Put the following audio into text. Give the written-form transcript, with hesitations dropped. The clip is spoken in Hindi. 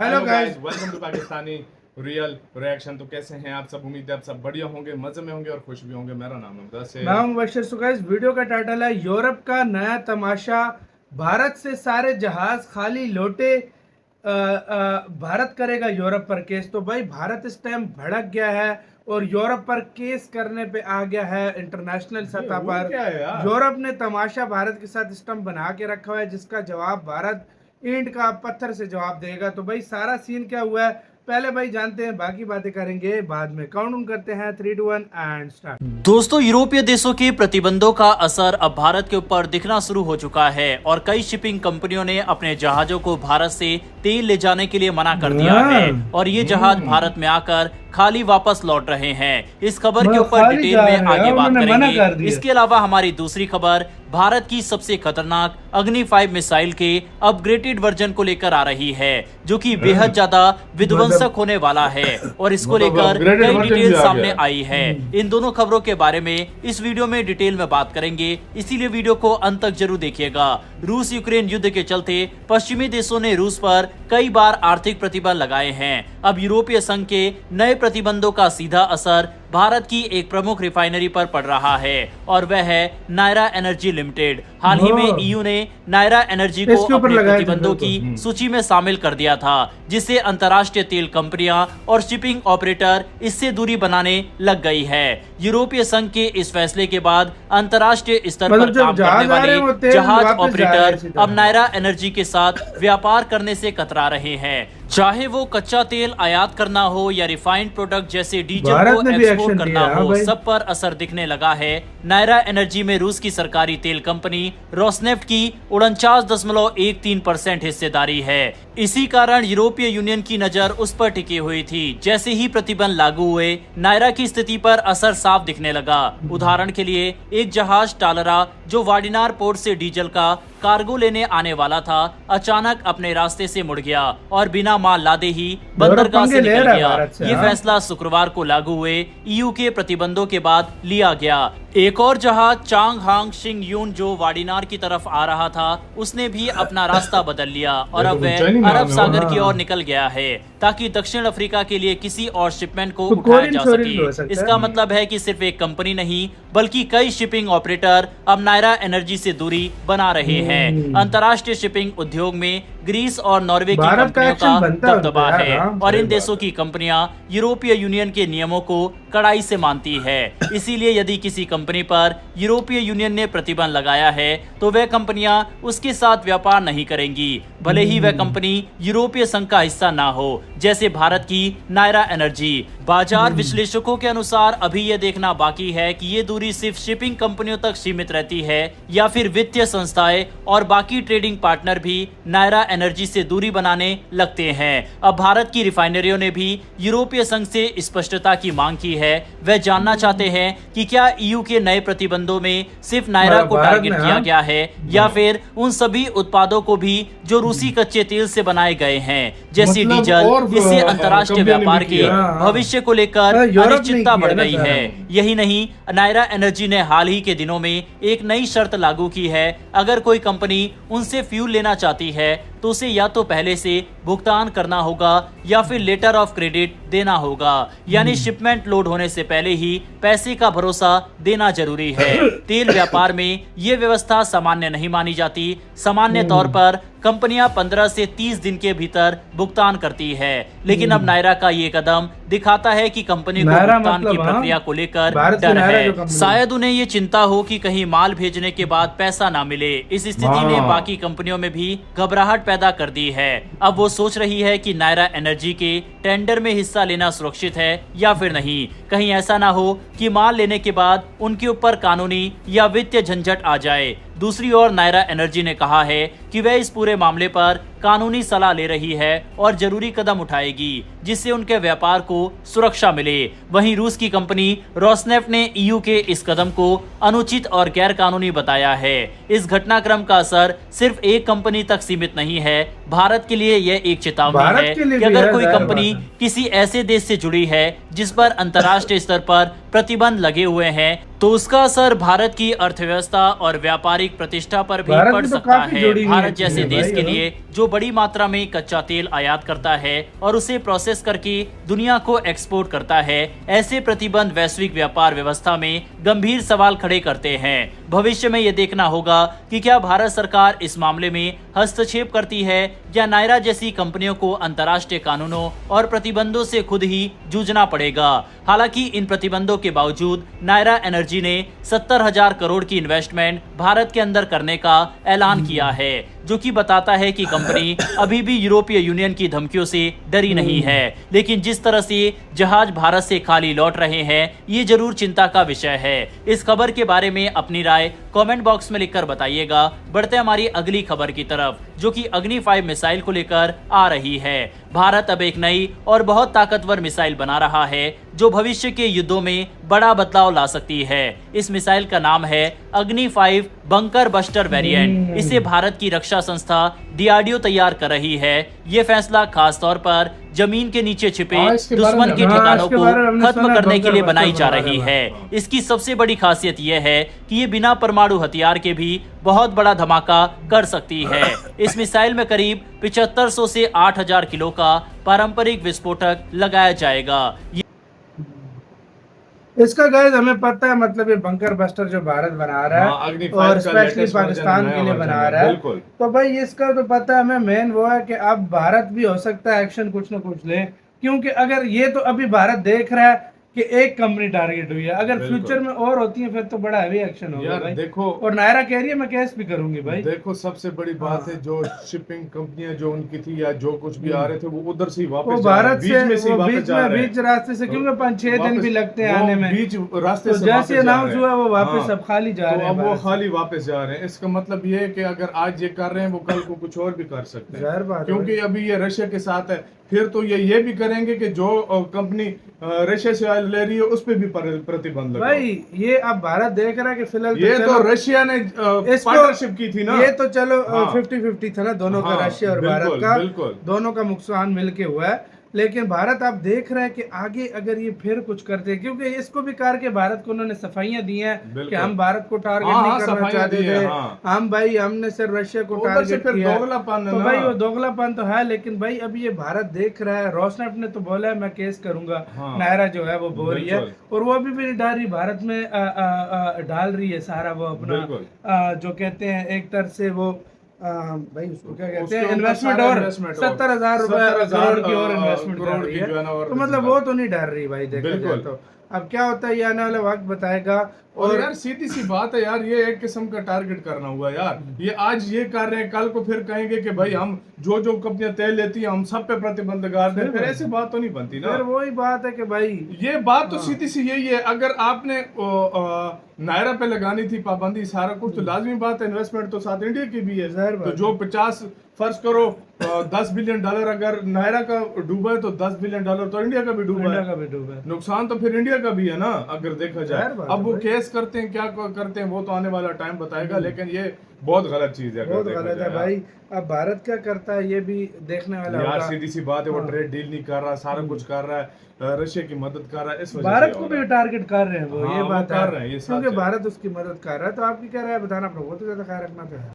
Hello guys, welcome to Pakistani real reaction. तो कैसे हैं आप सब? उम्मीद है आप सब बढ़िया होंगे, मजे में होंगे और खुश भी होंगे। मेरा नाम है वैसे मैं हूं मुबशर। सो गाइस, वीडियो का टाइटल है यूरोप का नया तमाशा, भारत से सारे जहाज खाली लौटे, भारत करेगा यूरोप पर केस। तो भाई भारत इस टाइम भड़क गया है और यूरोप पर केस करने पे आ गया है इंटरनेशनल सतह पर। क्या है यार? यूरोप ने तमाशा भारत के साथ स्टम्प बना के रखा हुआ है, जिसका जवाब भारत ईंट का पत्थर से जवाब देगा। तो भाई सारा सीन क्या हुआ है पहले भाई जानते हैं, बाकी बातें करेंगे बाद में। काउंटडाउन करते हैं 3 2 1 एंड स्टार्ट। दोस्तों, यूरोपीय देशों के प्रतिबंधों का असर अब भारत के ऊपर दिखना शुरू हो चुका है और कई शिपिंग कंपनियों ने अपने जहाजों को भारत से तेल ले जाने के लिए मना कर दिया है और ये जहाज भारत में आकर खाली वापस लौट रहे हैं। इस खबर के ऊपर डिटेल में आगे बात करेंगे। इसके अलावा हमारी दूसरी खबर भारत की सबसे खतरनाक अग्नि 5 मिसाइल के अपग्रेडेड वर्जन को लेकर आ रही है, जो कि बेहद ज्यादा विध्वंसक होने वाला है और इसको लेकर कई डिटेल सामने आई है। इन दोनों खबरों के बारे में इस वीडियो में डिटेल में बात करेंगे, इसीलिए वीडियो को अंत तक जरूर देखिएगा। रूस यूक्रेन युद्ध के चलते पश्चिमी देशों ने रूस पर कई बार आर्थिक प्रतिबंध लगाए हैं। अब यूरोपीय संघ के नए प्रतिबंधों का सीधा असर भारत की एक प्रमुख रिफाइनरी पर पड़ रहा है और वह है नायरा एनर्जी लिमिटेड। हाल ही में ईयू ने नायरा एनर्जी को अपने प्रतिबंधों की सूची में शामिल कर दिया था, जिससे अंतर्राष्ट्रीय तेल कंपनियां और शिपिंग ऑपरेटर इससे दूरी बनाने लग गई है। यूरोपीय संघ के इस फैसले के बाद अंतर्राष्ट्रीय स्तर पर काम करने वाले जहाज ऑपरेटर अब नायरा एनर्जी के साथ व्यापार करने से कतरा रहे हैं। चाहे वो कच्चा तेल आयात करना हो या रिफाइंड प्रोडक्ट जैसे डीजल को एक्सपोर्ट करना हो, सब पर असर दिखने लगा है। नायरा एनर्जी में रूस की सरकारी तेल कंपनी रोसनेफ्ट की 49.13% हिस्सेदारी है। इसी कारण यूरोपीय यूनियन की नजर उस पर टिकी हुई थी। जैसे ही प्रतिबंध लागू हुए, नायरा की स्थिति पर असर साफ दिखने लगा। उदाहरण के लिए एक जहाज टालरा जो वाडिनार पोर्ट से डीजल का कार्गो लेने आने वाला था, अचानक अपने रास्ते से मुड़ गया और बिना माल लादे ही बंदरगाह से निकल गया। ये फैसला शुक्रवार को लागू हुए ईयू के प्रतिबंधों के बाद लिया गया। एक और जहाज चांग हांग शिंग यून जो वाडिनार की तरफ आ रहा था, उसने भी अपना रास्ता बदल लिया और अब वह अरब सागर की ओर निकल गया है, ताकि दक्षिण अफ्रीका के लिए किसी और शिपमेंट को उठाया जा सके। इसका मतलब है कि सिर्फ एक कंपनी नहीं, बल्कि कई शिपिंग ऑपरेटर अब नायरा एनर्जी से दूरी बना रहे हैं। अंतर्राष्ट्रीय शिपिंग उद्योग में ग्रीस और नॉर्वे की कंपनियों का दबदबा है और इन देशों की कंपनियां यूरोपीय यूनियन के नियमों को कड़ाई से मानती है। इसीलिए यदि किसी कंपनी पर यूरोपीय यूनियन ने प्रतिबंध लगाया है, तो वह कंपनियां उसके साथ व्यापार नहीं करेंगी, भले ही वह कंपनी यूरोपीय संघ का हिस्सा ना हो, जैसे भारत की नायरा एनर्जी। बाजार विश्लेषकों के अनुसार अभी यह देखना बाकी है कि ये दूरी सिर्फ शिपिंग कंपनियों तक सीमित रहती है या फिर वित्तीय संस्थाएं और बाकी ट्रेडिंग पार्टनर भी नायरा एनर्जी से दूरी बनाने लगते हैं। अब भारत की रिफाइनरियों ने भी यूरोपीय संघ से स्पष्टता की मांग की है। वह जानना चाहते हैं कि क्या ईयू के नए प्रतिबंधों में सिर्फ नायरा को टारगेट किया गया है या फिर उन सभी उत्पादों को भी जो रूसी कच्चे तेल से बनाए गए हैं, जैसे डीजल। इससे अंतर्राष्ट्रीय व्यापार के भविष्य को लेकर अनिश्चितता बढ़ गई है। यही नहीं, नायरा एनर्जी ने हाल ही के दिनों में एक नई शर्त लागू की है। अगर कोई कंपनी उनसे फ्यूल लेना चाहती है, तो उसे या तो पहले से भुगतान करना होगा या फिर लेटर ऑफ क्रेडिट देना होगा, यानी शिपमेंट लोड होने से पहले ही पैसे का भरोसा देना जरूरी है। तेल व्यापार में ये व्यवस्था सामान्य नहीं मानी जाती। सामान्य तौर पर कंपनियां 15 से 30 दिन के भीतर भुगतान करती है, लेकिन अब नायरा का ये कदम दिखाता है कि कंपनी को भुगतान की प्रक्रिया को लेकर डर है। शायद उन्हें ये चिंता हो कि कहीं माल भेजने के बाद पैसा ना मिले। इस स्थिति ने बाकी कंपनियों में भी घबराहट पैदा कर दी है। अब वो सोच रही है कि नायरा एनर्जी के टेंडर में हिस्सा लेना सुरक्षित है या फिर नहीं। कहीं ऐसा ना हो कि माल लेने के बाद उनके ऊपर कानूनी या वित्तीय झंझट आ जाए। दूसरी ओर नायरा एनर्जी ने कहा है कि वह इस पूरे मामले पर कानूनी सलाह ले रही है और जरूरी कदम उठाएगी, जिससे उनके व्यापार को सुरक्षा मिले। वहीं रूस की कंपनी रोसनेफ्ट ने ईयू के इस कदम को अनुचित और गैर कानूनी बताया है। इस घटनाक्रम का असर सिर्फ एक कंपनी तक सीमित नहीं है। भारत के लिए यह एक चेतावनी है कि अगर कोई कंपनी किसी ऐसे देश से जुड़ी है जिस पर अंतर्राष्ट्रीय स्तर पर प्रतिबंध लगे हुए हैं, तो उसका असर भारत की अर्थव्यवस्था और व्यापारिक प्रतिष्ठा पर भी पड़ सकता है। भारत जैसे देश के लिए जो जो बड़ी मात्रा में कच्चा तेल आयात करता है और उसे प्रोसेस करके दुनिया को एक्सपोर्ट करता है, ऐसे प्रतिबंध वैश्विक व्यापार व्यवस्था में गंभीर सवाल खड़े करते हैं। भविष्य में ये देखना होगा कि क्या भारत सरकार इस मामले में हस्तक्षेप करती है या नायरा जैसी कंपनियों को अंतर्राष्ट्रीय कानूनों और प्रतिबंधों से खुद ही जूझना पड़ेगा। हालांकि इन प्रतिबंधों के बावजूद नायरा एनर्जी ने 70,000 करोड़ की इन्वेस्टमेंट भारत के अंदर करने का ऐलान किया है, जो कि बताता है कि कंपनी अभी भी यूरोपीय यूनियन की धमकियों से डरी नहीं है। लेकिन जिस तरह से जहाज भारत से खाली लौट रहे हैं, ये जरूर चिंता का विषय है। इस खबर के बारे में अपनी राय कमेंट बॉक्स में लिखकर बताइएगा। बढ़ते हमारी अगली खबर की तरफ, जो कि अग्नि 5 मिसाइल को लेकर आ रही है। भारत अब एक नई और बहुत ताकतवर मिसाइल बना रहा है, जो भविष्य के युद्धों में बड़ा बदलाव ला सकती है। इस मिसाइल का नाम है अग्नि 5 बंकर बस्टर वेरिएंट। इसे भारत की रक्षा संस्था DRDO तैयार कर रही है। ये फैसला खास तौर पर जमीन के नीचे छिपे दुश्मन के ठिकानों को खत्म करने के लिए बनाई जा रही है। इसकी सबसे बड़ी खासियत यह है कि ये बिना परमाणु हथियार के भी बहुत बड़ा धमाका कर सकती है। इस मिसाइल में करीब 7500 से 8000 किलो का पारंपरिक विस्फोटक लगाया जाएगा। इसका गाइस हमें पता है, मतलब ये बंकर बस्टर जो भारत बना रहा है अग्नि 5 और का स्पेशली latest पाकिस्तान version के लिए नया बना version रहा है, है। बिल्कुल। तो भाई इसका तो पता है हमें, मेन वो है कि अब भारत भी हो सकता है एक्शन कुछ ना कुछ ले, क्योंकि अगर ये तो अभी भारत देख रहा है कि एक कंपनी टारगेट हुई है, अगर बिल्कुल। फ्यूचर में और होती है फिर तो बड़ा हैवी एक्शन होगा यार भाई। देखो, और नायरा कह रही है मैं केस भी करूंगी भाई। देखो सबसे बड़ी बात है, जो शिपिंग कंपनियां जो उनकी थी या जो कुछ भी आ रहे थे, वो उधर से ही वो वापस जा रहे भारत हैं, से बीच में से ही वापस जा रहे हैं। बीच रास्ते से, क्योंकि 5-6 दिन भी लगते हैं आने में, बीच रास्ते तो से वापस जैसे जा अनाउंस रहे हुआ हैं। वो वापस हाँ, अब खाली जा तो रहे हैं अब वो भारत से। खाली वापस जा रहे हैं। इसका मतलब ये है कि अगर आज ये कर रहे हैं, वो कल को कुछ और भी कर सकते जाहिर हैं, बात है क्योंकि अभी ये रशिया के साथ है। फिर तो ये भी करेंगे कि जो कंपनी रशिया से ऑयल ले रही है उस पे भी प्रतिबंध लगाओ। भाई ये अब भारत देख रहा है कि फिलहाल ये चलो तो रशिया ने पार्टनरशिप की थी ना, ये तो चलो हाँ। 50-50 था ना दोनों का, हाँ, रशिया और भारत बिल्कुल, का, बिल्कुल। दोनों का नुकसान मिलके हुआ है। लेकिन भारत आप देख रहे हैं कि आगे अगर ये फिर कुछ करते हैं, क्योंकि इसको भी करके भारत को उन्होंने सफाइयां दी हैं कि हम भारत को टारगेट हाँ, नहीं हाँ, करना सफाइयां चाहते दी थे, हैं, हाँ। हम भाई हमने सिर्फ रशिया को उधर से टारगेट फिर किया। दोगलापन है तो ना। भाई वो दोगलापन तो है, लेकिन भाई अभी ये भारत देख रहा है। रोशनेट ने तो बोला है मैं केस करूंगा, हाँ। नायरा जो है वो बोल रही है, बिल्कुल। और वो अभी भी नहीं डाल रही, भारत में डाल रही है सारा वो अपना बिल्कुल। जो कहते हैं एक तरह से वो भाई उसको क्या कहते उसके हैं, ऊपर इन्वेस्टमेंट, सारा और investment और 70,000 करोड़ की और इन्वेस्टमेंट करोड़ कर रही की जो है ना, है। और तो मतलब वो तो नहीं डर रही भाई, देखा जाए बिल्कुल। तो अब क्या होता है ये आने वाला वक्त बताएगा। और यार सीधी सी बात है यार, ये एक किस्म का टारगेट करना हुआ यार। ये आज ये कर रहे हैं, कल को फिर कहेंगे कि भाई हम जो जो कंपनियां तेल लेती हैं हम सब पे प्रतिबंध लगा दें, फिर ऐसी बात तो नहीं बनती ना। फिर वही बात है कि भाई ये बात तो सीधी सी यही है, अगर आपने नायरा पे लगानी थी पाबंदी सारा कुछ, तो लाजमी बात है इन्वेस्टमेंट तो साथ इंडिया की भी है। जाहिर बात तो जो 50 फर्ज करो $10 बिलियन अगर नायरा का डूबा है, तो $10 बिलियन तो इंडिया का भी डूबा इंडिया है। का भी डूबा है। नुकसान तो फिर इंडिया का भी है ना, अगर देखा जाए। जाहिर बात अब है वो भाई। केस करते हैं, क्या करते हैं, वो तो आने वाला टाइम बताएगा, लेकिन ये बहुत गलत चीज है अगर बहुत देखा गलत है जाए। भाई। अब भारत क्या करता है ये भी देखने वाला यार होगा। सीधी सी बात है, वो हाँ। ट्रेड डील नहीं कर रहा, सारा कुछ कर रहा है, रशिया की मदद कर रहा है, इस वजह भारत से को हो भी रहा है। टारगेट कर रहे हैं वो, हाँ, ये वो बात कर रहे हैं, ये सच क्योंकि है। भारत उसकी मदद कर रहा है। तो आपकी क्या राय है बताना, बहुत ज्यादा ख्याल रखना चाहिए।